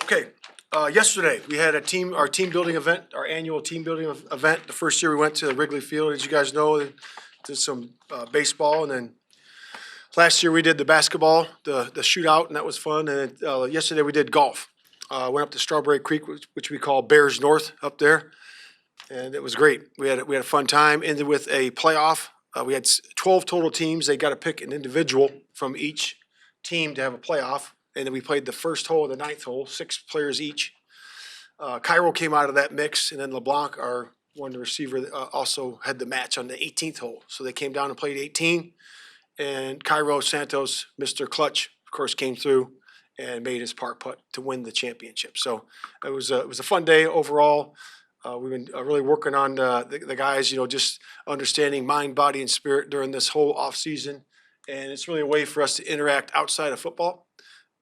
Okay, yesterday we had our team building event, our annual team building event. The first year we went to Wrigley Field, as you guys know, did some baseball, and then last year we did the basketball, the shootout, and that was fun. And then, yesterday we did golf. Went up to Strawberry Creek, which we call Bears North up there, and it was great. We had a fun time. Ended with a playoff. We had 12 total teams. They got to pick an individual from each team to have a playoff. And then we played the first hole and the ninth hole, 6 players each. Cairo came out of that mix, and then LeBlanc, our one receiver, also had the match on the 18th hole. So they came down and played 18, and Cairo Santos, Mr. Clutch, of course, came through and made his par putt to win the championship. So it was a fun day overall. We've been really working on the guys, just understanding mind, body, and spirit during this whole off season, and it's really a way for us to interact outside of football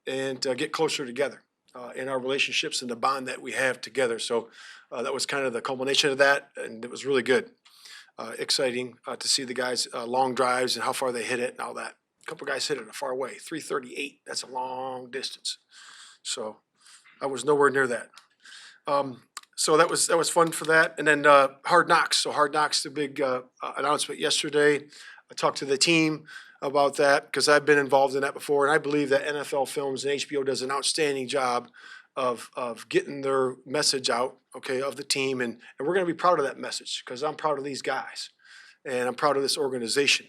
and get closer together in our relationships and the bond that we have together. So that was kind of the culmination of that, and it was really good. Exciting to see the guys' long drives and how far they hit it and all that. A couple guys hit it a far away, 338. That's a long distance. So I was nowhere near that. So that was fun for that. And then Hard Knocks. So Hard Knocks, the big announcement yesterday. I talked to the team about that because I've been involved in that before, and I believe that NFL Films and HBO does an outstanding job of getting their message out, okay, of the team, and we're going to be proud of that message because I'm proud of these guys, and I'm proud of this organization.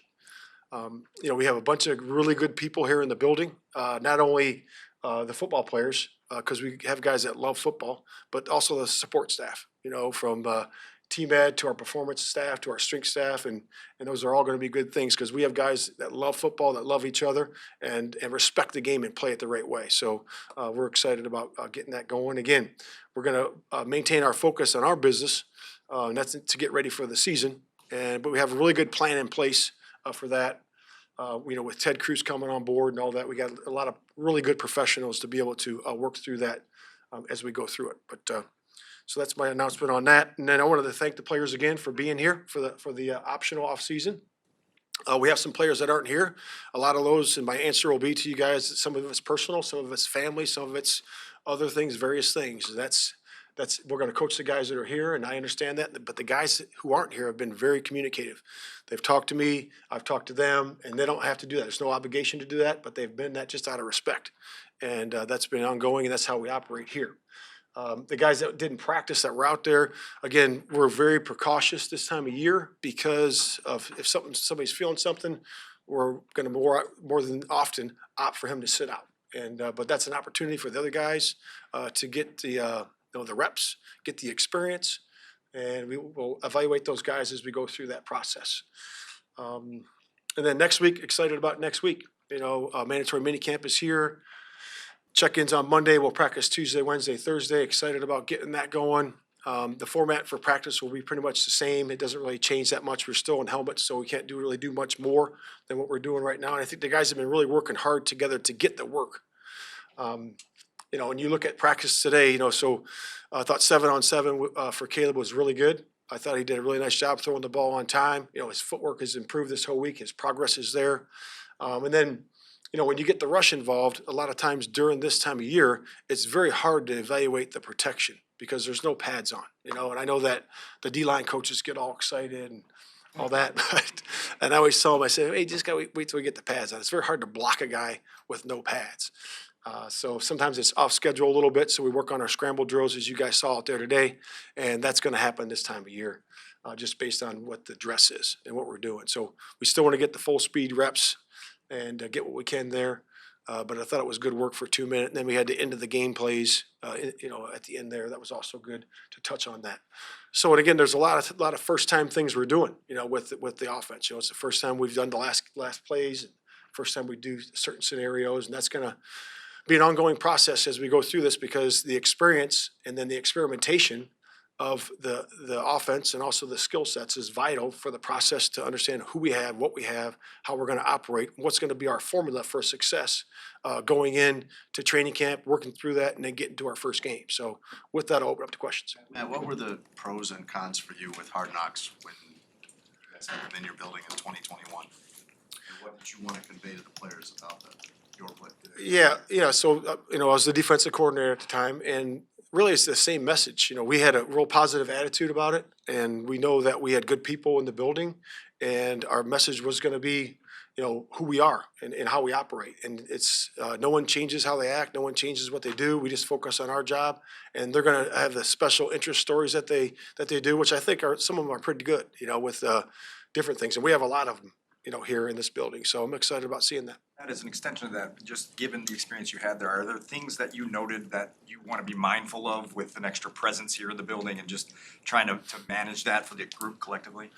We have a bunch of really good people here in the building, not only the football players, because we have guys that love football, but also the support staff, from team ed to our performance staff to our strength staff, and those are all going to be good things because we have guys that love football, that love each other, and respect the game and play it the right way. So we're excited about getting that going. Again, we're going to maintain our focus on our business, and that's to get ready for the season. But we have a really good plan in place for that. With Ted Cruz coming on board and all that, we got a lot of really good professionals to be able to work through that as we go through it. But so that's my announcement on that. And then I wanted to thank the players again for being here for the optional off season. We have some players that aren't here. A lot of those, and my answer will be to you guys, some of it's personal, some of it's family, some of it's other things, various things. That's we're going to coach the guys that are here, and I understand that. But the guys who aren't here have been very communicative. They've talked to me, I've talked to them, and they don't have to do that. There's no obligation to do that, but they've been that just out of respect. And that's been ongoing, and that's how we operate here. The guys that didn't practice that were out there, again, we're very precautious this time of year because of if somebody's feeling something, we're going to more than often opt for him to sit out. And but that's an opportunity for the other guys to get the reps, get the experience, and we will evaluate those guys as we go through that process. And then next week, excited about next week. Mandatory minicamp is here. Check-ins on Monday. We'll practice Tuesday, Wednesday, Thursday. Excited about getting that going. The format for practice will be pretty much the same. It doesn't really change that much. We're still in helmets, so we can't really do much more than what we're doing right now. And I think the guys have been really working hard together to get the work. When you look at practice today, so I thought 7-on-7 for Caleb was really good. I thought he did a really nice job throwing the ball on time. His footwork has improved this whole week. His progress is there. And then, when you get the rush involved, a lot of times during this time of year, it's very hard to evaluate the protection because there's no pads on, and I know that the D-line coaches get all excited and all that. And I always tell them, I say, hey, just got to wait till we get the pads on. It's very hard to block a guy with no pads. So sometimes it's off schedule a little bit, so we work on our scramble drills, as you guys saw out there today, and that's going to happen this time of year, just based on what the dress is and what we're doing. So we still want to get the full speed reps and get what we can there, but I thought it was good work for 2 minutes. And then we had the end of the game plays, at the end there. That was also good to touch on that. So, and again, there's a lot of first time things we're doing, with the offense. It's the first time we've done the last plays, and first time we do certain scenarios, and that's going to be an ongoing process as we go through this because the experience and then the experimentation of the offense and also the skill sets is vital for the process to understand who we have, what we have, how we're going to operate, what's going to be our formula for success going in to training camp, working through that, and then getting to our first game. So with that, I'll open up to questions. Matt, what were the pros and cons for you with Hard Knocks when you guys had them in your building in 2021? And what did you want to convey to the players about that? your play? Yeah. So, I was the defensive coordinator at the time, and really it's the same message. We had a real positive attitude about it, and we know that we had good people in the building, and our message was going to be, who we are and how we operate. And it's no one changes how they act, no one changes what they do. We just focus on our job, and they're going to have the special interest stories that they do, which I think are some of them are pretty good. With different things, and we have a lot of them. Here in this building, so I'm excited about seeing that. That is an extension of that, just given the experience you had there, are there things that you noted that you want to be mindful of with an extra presence here in the building and just trying to manage that for the group collectively?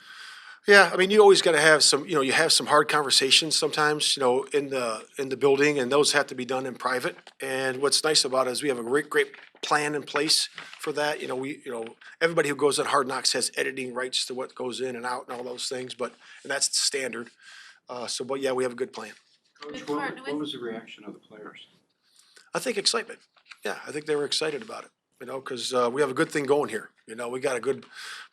Yeah, I mean, you always got to have some, you have some hard conversations sometimes, in the building, and those have to be done in private. And what's nice about it is we have a great plan in place for that. Everybody who goes on Hard Knocks has editing rights to what goes in and out and all those things, and that's standard. But yeah, we have a good plan. Coach, Good part, what was the reaction of the players? I think excitement. Yeah, I think they were excited about it. Because we have a good thing going here. We got a good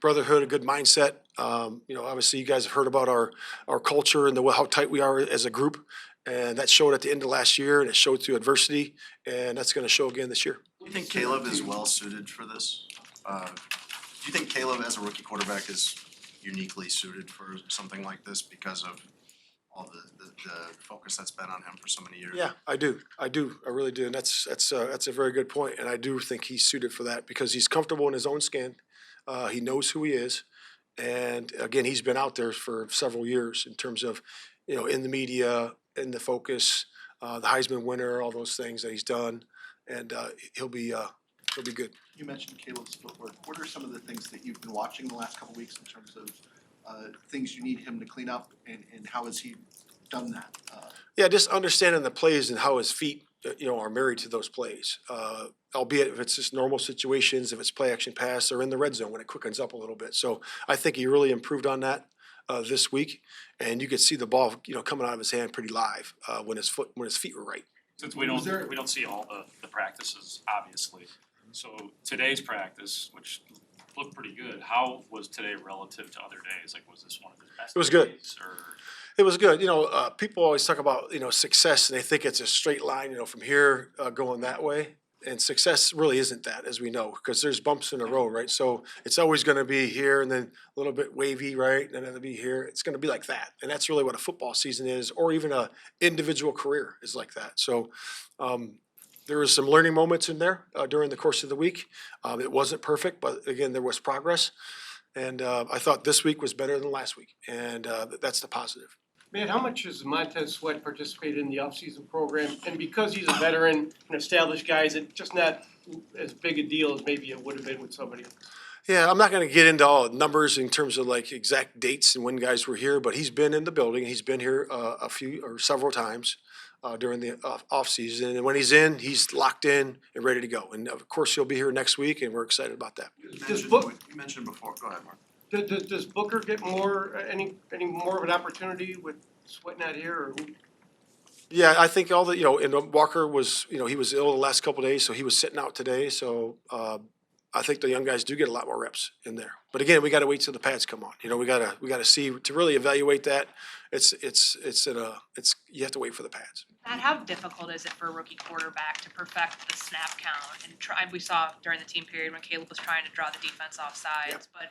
brotherhood, a good mindset. Obviously you guys have heard about our culture and how tight we are as a group, and that showed at the end of last year, and it showed through adversity, and that's going to show again this year. Do you think Caleb is well suited for this? Do you think Caleb as a rookie quarterback is uniquely suited for something like this because of all the focus that's been on him for so many years? Yeah, I do. I really do, and that's a very good point. And I do think he's suited for that because he's comfortable in his own skin. He knows who he is, and again, he's been out there for several years in terms of, in the media, in the focus, the Heisman winner, all those things that he's done, and he'll be good. You mentioned Caleb's footwork. What are some of the things that you've been watching the last couple of weeks in terms of things you need him to clean up, and how has he done that? Yeah, just understanding the plays and how his feet, are married to those plays. Albeit if it's just normal situations, if it's play action pass or in the red zone when it quickens up a little bit. So I think he really improved on that this week, and you could see the ball, coming out of his hand pretty live when his feet were right. Since we don't see all the practices, obviously. So today's practice, which looked pretty good, how was today relative to other days? Like, was this one of his best It was good. days, or? It was good. People always talk about, success, and they think it's a straight line, from here going that way. And success really isn't that, as we know, because there's bumps in the road, right? So it's always going to be here and then a little bit wavy, right? And then it'll be here. It's going to be like that. And that's really what a football season is, or even a individual career is like that. So there was some learning moments in there during the course of the week. It wasn't perfect, but again, there was progress. And I thought this week was better than last week, and that's the positive. Matt, how much has Montez Sweat participated in the offseason program? And because he's a veteran, an established guy, is it just not as big a deal as maybe it would have been with somebody else? Yeah, I'm not going to get into all the numbers in terms of like exact dates and when guys were here, but he's been in the building. He's been here several times during the off season, and when he's in, he's locked in and ready to go. And of course, he'll be here next week, and we're excited about that. You mentioned before. Go ahead, Mark. Does Booker get any more of an opportunity with Sweat not here, or who? Yeah, I think all the and Walker was he was ill the last couple of days, so he was sitting out today. So I think the young guys do get a lot more reps in there. But again, we got to wait till the pads come on. We got to see to really evaluate that. You have to wait for the pads. Matt, how difficult is it for a rookie quarterback to perfect the snap count? And we saw during the team period when Caleb was trying to draw the defense off sides, but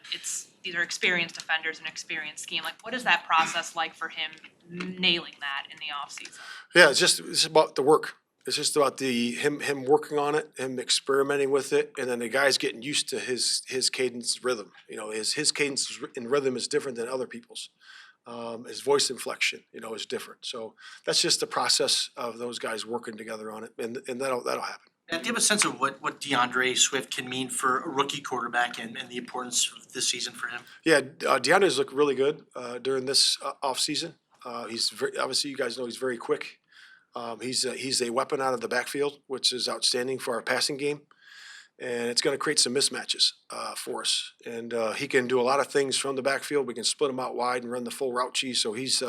these are experienced defenders and experienced scheme. Like, what is that process like for him nailing that in the offseason? Yeah, it's about the work. It's just about him working on it, him experimenting with it, and then the guys getting used to his cadence rhythm. His cadence and rhythm is different than other people's. His voice inflection, is different. So that's just the process of those guys working together on it, and that'll happen. Do you have a sense of what DeAndre Swift can mean for a rookie quarterback and the importance of this season for him? Yeah, DeAndre's looked really good during this off season. He's obviously, you guys know, he's very quick. He's a weapon out of the backfield, which is outstanding for our passing game. And it's going to create some mismatches for us. And he can do a lot of things from the backfield. We can split him out wide and run the full route cheese. So he's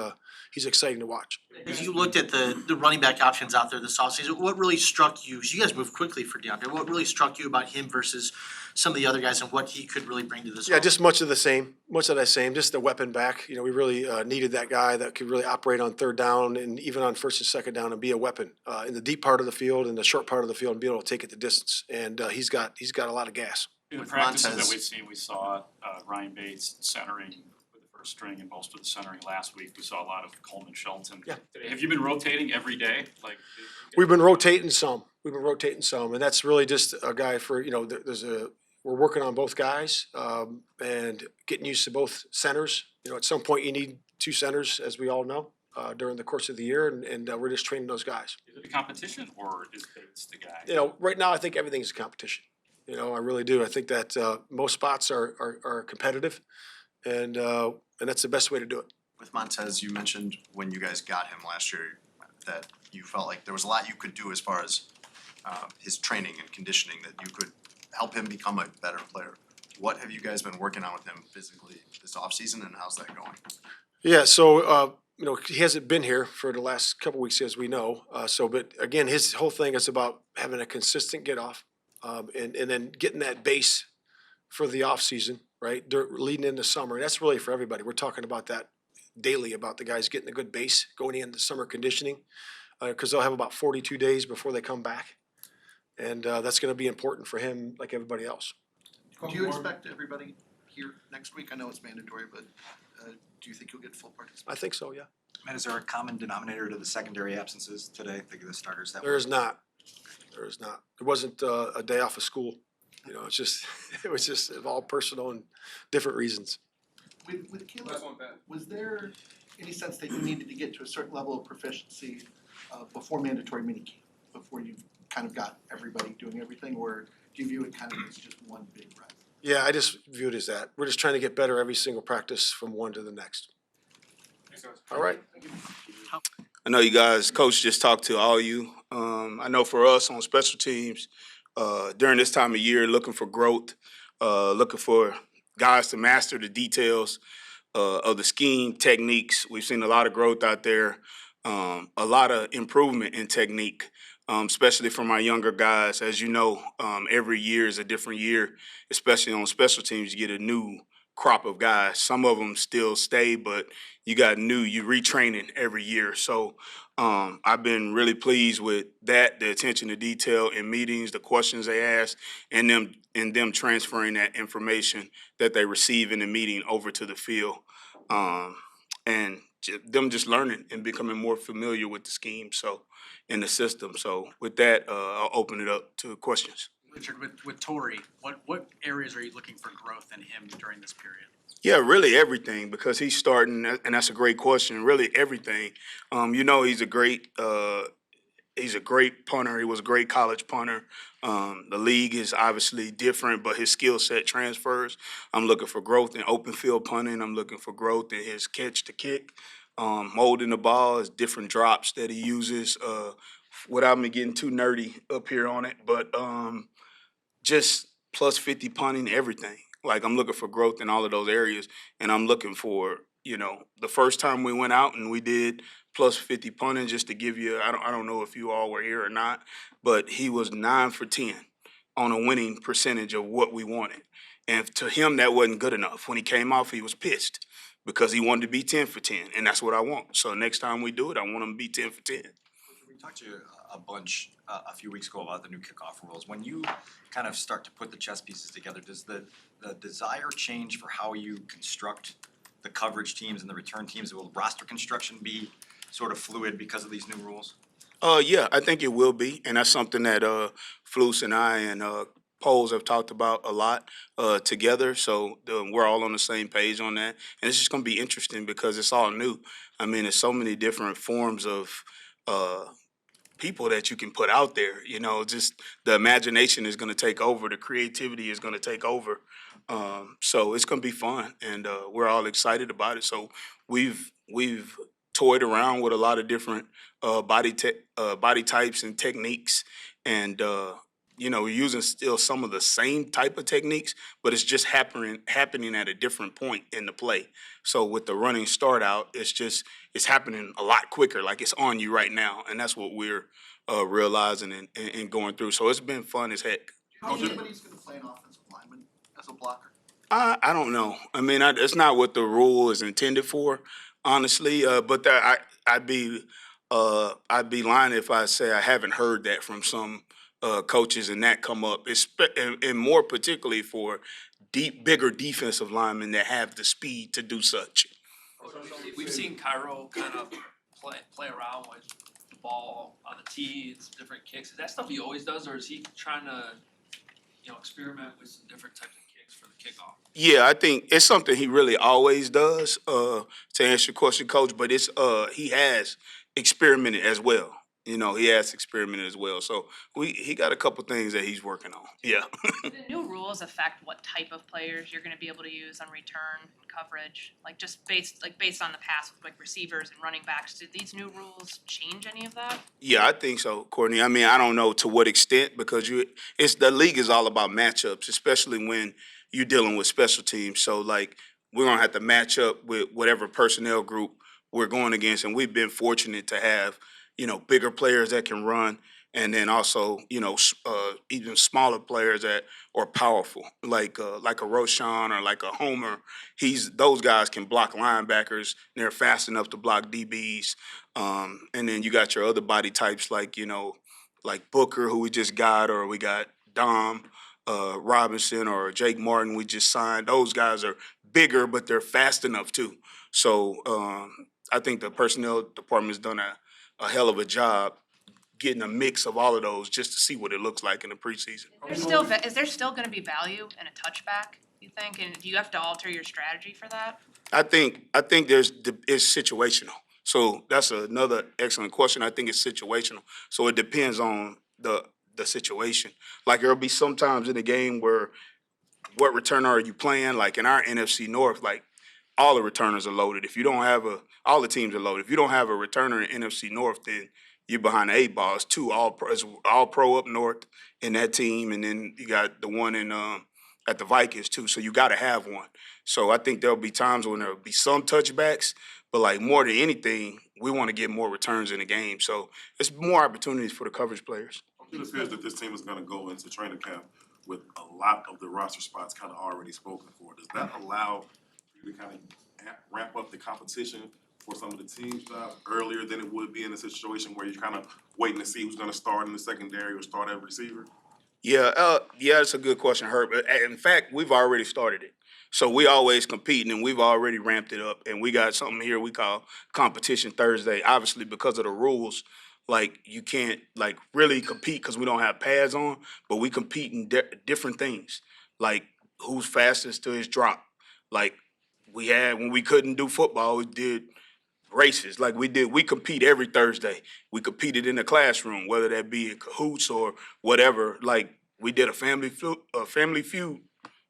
he's exciting to watch. As you looked at the running back options out there this offseason, what really struck you? 'Cause you guys moved quickly for DeAndre. What really struck you about him versus some of the other guys and what he could really bring to this Yeah, offense? just much of the same, just the weapon back. We really needed that guy that could really operate on third down and even on first and second down and be a weapon in the deep part of the field and the short part of the field and be able to take it the distance. And he's got a lot of gas. In the With practices Montez. that we've seen, we saw Ryan Bates centering with the first string and most of the centering last week. We saw a lot of Coleman Shelton. Yeah. Today, have you been rotating every day? Like We've been rotating some. And that's really just a guy for we're working on both guys and getting used to both centers. At some point you need two centers, as we all know, during the course of the year, and we're just training those guys. Is it a competition or is Bates the guy? Right now I think everything's a competition. I really do. I think that most spots are competitive, and that's the best way to do it. With Montez, you mentioned when you guys got him last year that you felt like there was a lot you could do as far as his training and conditioning, that you could help him become a better player. What have you guys been working on with him physically this offseason, and how's that going? Yeah, so he hasn't been here for the last couple weeks, as we know. But again, his whole thing is about having a consistent get off, and then getting that base for the off season, right? Leading into summer. That's really for everybody. We're talking about that daily, about the guys getting a good base going into summer conditioning, because they'll have about 42 days before they come back, and that's going to be important for him, like everybody else. Do you expect everybody here next week? I know it's mandatory, but do you think you'll get full participation? I think so, yeah. Matt, is there a common denominator to the secondary absences today? Think of the starters that There is not. It wasn't a day off of school. It's just it was just all personal and different reasons. With Caleb, was there any sense that you needed to get to a certain level of proficiency before mandatory minicamp, before you kind of got everybody doing everything, or do you view it kind of as just one big rep? Yeah, I just view it as that. We're just trying to get better every single practice from one to the next. All right. I know you guys, Coach just talked to all you. I know for us on special teams, during this time of year, looking for growth, looking for guys to master the details of the scheme, techniques. We've seen a lot of growth out there, a lot of improvement in technique, especially from our younger guys. As you know, every year is a different year, especially on special teams. You get a new crop of guys. Some of them still stay, but you retraining every year. So I've been really pleased with that, the attention to detail in meetings, the questions they ask, and them transferring that information that they receive in the meeting over to the field, and them just learning and becoming more familiar with the scheme, in the system. So with that, I'll open it up to questions. Richard, with Torrey, what areas are you looking for growth in him during this period? Yeah, really everything, because he's starting, and that's a great question. Really everything. He's a great punter. He was a great college punter. The league is obviously different, but his skill set transfers. I'm looking for growth in open field punting. I'm looking for growth in his catch to kick, holding the ball, his different drops that he uses. Without me getting too nerdy up here on it, but just plus 50 punting, everything. Like, I'm looking for growth in all of those areas, and I'm looking for, the first time we went out and we did plus 50 punting, just to give you, I don't know if you all were here or not, but he was 9 for 10 on a winning percentage of what we wanted. And to him, that wasn't good enough. When he came off, he was pissed because he wanted to be 10 for 10, and that's what I want. So next time we do it, I want him to be 10 for 10. We talked to you a bunch a few weeks ago about the new kickoff rules. When you kind of start to put the chess pieces together, does the desire change for how you construct the coverage teams and the return teams? Will roster construction be sort of fluid because of these new rules? Yeah, I think it will be, and that's something that Flus and I and Poles have talked about a lot together. So we're all on the same page on that, and it's just going to be interesting because it's all new. I mean, there's so many different forms of people that you can put out there. Just the imagination is going to take over, the creativity is going to take over. So it's going to be fun, and we're all excited about it. So we've toyed around with a lot of different body types and techniques, and we're using still some of the same type of techniques, but it's just happening at a different point in the play. So with the running start out, it's happening a lot quicker, like it's on you right now, and that's what we're realizing and going through. So it's been fun as heck. Do you think anybody's gonna play an offensive lineman as a blocker? I don't know. I mean, it's not what the rule is intended for, honestly. But I'd be lying if I say I haven't heard that from some coaches and that come up, and more particularly for bigger defensive linemen that have the speed to do such. We've seen Cairo kind of play around with the ball on the tee, it's different kicks. Is that stuff he always does, or is he trying to, experiment with some different types of kicks for the kickoff? Yeah, I think it's something he really always does. To answer your question, Coach, but he has experimented as well. He has experimented as well. So he got a couple things that he's working on. Yeah. Do the new rules affect what type of players you're gonna be able to use on return coverage? Like just based on the past with like receivers and running backs, did these new rules change any of that? Yeah, I think so, Courtney. I mean, I don't know to what extent because the league is all about matchups, especially when you're dealing with special teams. So like we're gonna have to match up with whatever personnel group we're going against, and we've been fortunate to have bigger players that can run, and then also even smaller players that are powerful, like a Roshan or like a Homer. Those guys can block linebackers. And they're fast enough to block DBs, and then you got your other body types like like Booker, who we just got, or we got Dom Robinson or Jake Martin. We just signed. Those guys are bigger, but they're fast enough too. So I think the personnel department's done a hell of a job getting a mix of all of those just to see what it looks like in the preseason. Is there still gonna be value in a touchback, you think? And do you have to alter your strategy for that? I think it's situational. So that's another excellent question. I think it's situational. So it depends on the situation. Like there'll be some times in the game where what returner are you playing? Like in our NFC North, like all the returners are loaded. If you don't have all the teams are loaded. If you don't have a returner in NFC North, then you're behind the 8 ball. It's two all pro up north in that team, and then you got the one in at the Vikings too. So you got to have one. So I think there'll be times when there'll be some touchbacks, but like more than anything, we want to get more returns in the game. So it's more opportunities for the coverage players. It appears that this team is going to go into training camp with a lot of the roster spots kind of already spoken for. Does that allow you to kind of ramp up the competition for some of the team stuff earlier than it would be in a situation where you're kind of waiting to see who's going to start in the secondary or start at receiver? Yeah, that's a good question, Herb. In fact, we've already started it. So we always competing, and we've already ramped it up. And we got something here we call Competition Thursday. Obviously, because of the rules, like you can't like really compete because we don't have pads on, but we compete in different things, like who's fastest to his drop. Like we had when we couldn't do football, we did races. Like we compete every Thursday. We competed in the classroom, whether that be in cahoots or whatever. Like we did a family feud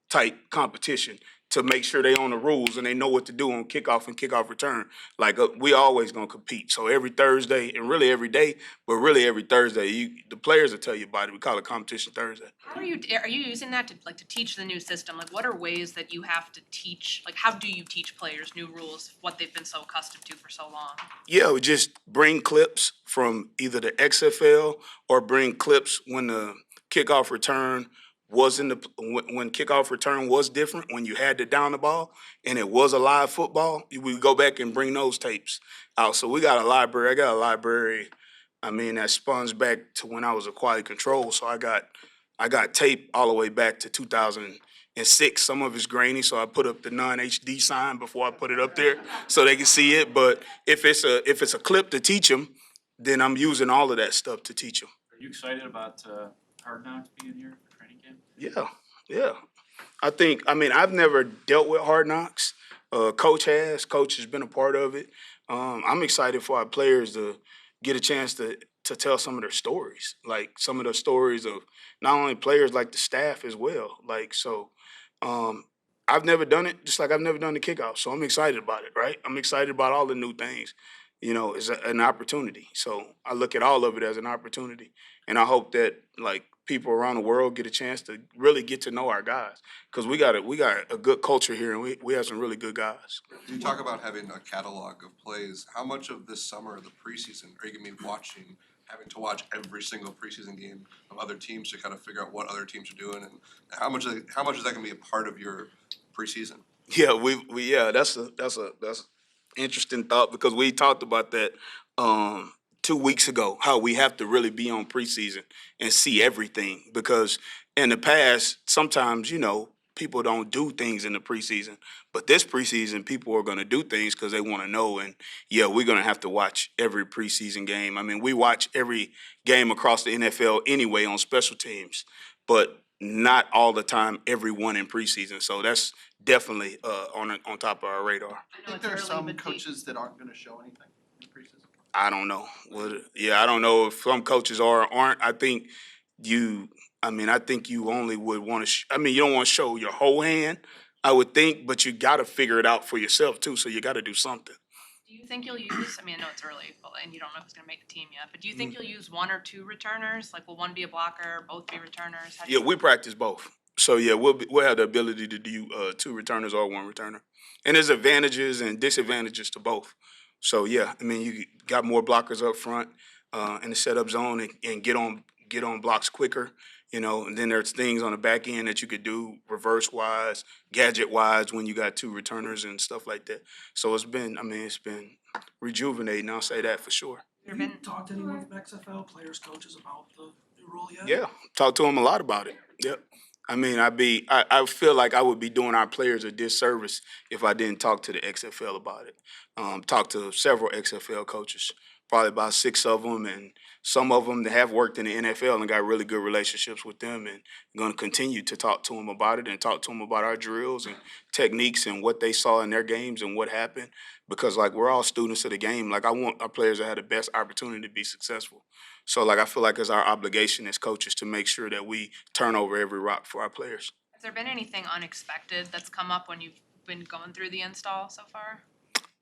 type competition to make sure they own the rules and they know what to do on kickoff and kickoff return. Like we always gonna compete. So every Thursday and really every day, but really every Thursday, the players will tell you about it. We call it Competition Thursday. How are you using that to teach the new system? Like what are ways that you have to teach, like how do you teach players new rules, what they've been so accustomed to for so long? Yeah, we just bring clips from either the XFL or bring clips when the kickoff return was when kickoff return was different, when you had to down the ball and it was a live football. We go back and bring those tapes out. So we got a library. I got a library. I mean, that spawns back to when I was a quality control. So I got tape all the way back to 2006. Some of it's grainy, so I put up the non-HD sign before I put it up there so they can see it. But if it's a clip to teach them, then I'm using all of that stuff to teach them. Are you excited about Hard Knocks being here for training camp? Yeah. I've never dealt with Hard Knocks. Coach has been a part of it. I'm excited for our players to get a chance to tell some of their stories, like some of the stories of not only players, like the staff as well. I've never done it, just like I've never done the kickoff. So I'm excited about it, right? I'm excited about all the new things. It's an opportunity. So I look at all of it as an opportunity. And I hope that, like, people around the world get a chance to really get to know our guys. Cause we got a good culture here and we have some really good guys. You talk about having a catalog of plays. How much of this summer, the preseason, are you gonna be watching, having to watch every single preseason game of other teams to kind of figure out what other teams are doing, and how much is that gonna be a part of your preseason? Yeah, that's interesting thought because we talked about that 2 weeks ago, how we have to really be on preseason and see everything because in the past, sometimes, people don't do things in the preseason. But this preseason, people are gonna do things because they wanna know. And yeah, we're gonna have to watch every preseason game. I mean, we watch every game across the NFL anyway on special teams, but not all the time, every one in preseason. So that's definitely on top of our radar. I I know think it's there are early, some but coaches that aren't gonna show anything in preseason. I don't know. I don't know if some coaches are or aren't. I think you only would want to. You don't want to show your whole hand. I would think, but you got to figure it out for yourself too. So you got to do something. do you think you'll use, I know it's early, and you don't know who's gonna make the team yet, but do you think you'll use one or two returners? Like, will one be a blocker, both be returners? How do Yeah, you- we practice both. So yeah, we'll have the ability to do two returners or one returner, and there's advantages and disadvantages to both. So yeah, you got more blockers up front in the setup zone and get on blocks quicker. And then there's things on the back end that you could do reverse wise, gadget wise when you got two returners and stuff like that. So it's been rejuvenating. I'll say that for sure. Have you talked to anyone from XFL, players, coaches about the new rule yet? Yeah, talk to them a lot about it. Yep. I feel like I would be doing our players a disservice if I didn't talk to the XFL about it. Talked to several XFL coaches, probably about 6 of them, and some of them that have worked in the NFL and got really good relationships with them, and going to continue to talk to them about it and talk to them about our drills and techniques and what they saw in their games and what happened. Because we're all students of the game. I want our players to have the best opportunity to be successful. So I feel like it's our obligation as coaches to make sure that we turn over every rock for our players. Has there been anything unexpected that's come up when you've been going through the install so far?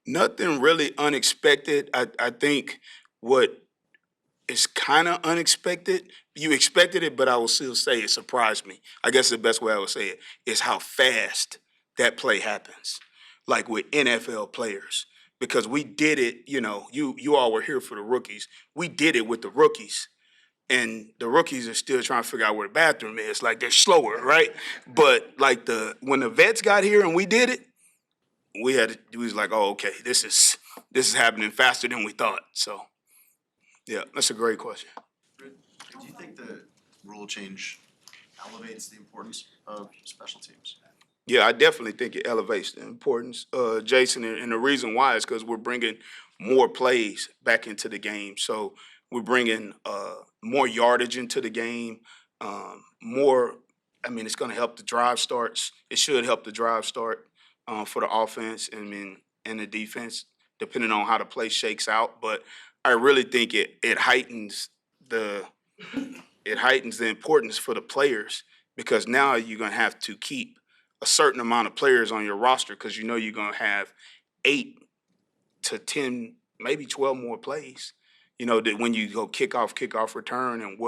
Nothing really unexpected. I think what is kind of unexpected, you expected it, but I will still say it surprised me. I guess the best way I would say it is how fast that play happens, with NFL players. Because we did it, you all were here for the rookies. We did it with the rookies. And the rookies are still trying to figure out where the bathroom is. They're slower, right? But when the vets got here and we did it, we was like, oh, okay, this is happening faster than we thought. So, yeah, that's a great question. Do you think the rule change elevates the importance of special teams? Yeah, I definitely think it elevates the importance, Jason, and the reason why is because we're bringing more plays back into the game. So we're bringing more yardage into the game, more. It's going to help the drive starts. It should help the drive start for the offense and the defense, depending on how the play shakes out. But I really think it heightens the importance for the players because now you're going to have to keep a certain amount of players on your roster because you're going to have 8 to 10, maybe 12 more plays. That when you go kickoff, return, and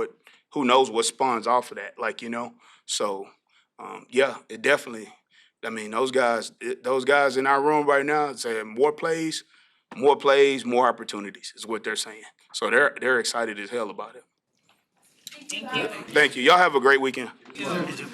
who knows what spawns off of that, So, yeah, it definitely. Those guys in our room right now say more plays, more opportunities is what they're saying. So they're excited as hell about it. Thank you. Thank you. Y'all have a great weekend. You do.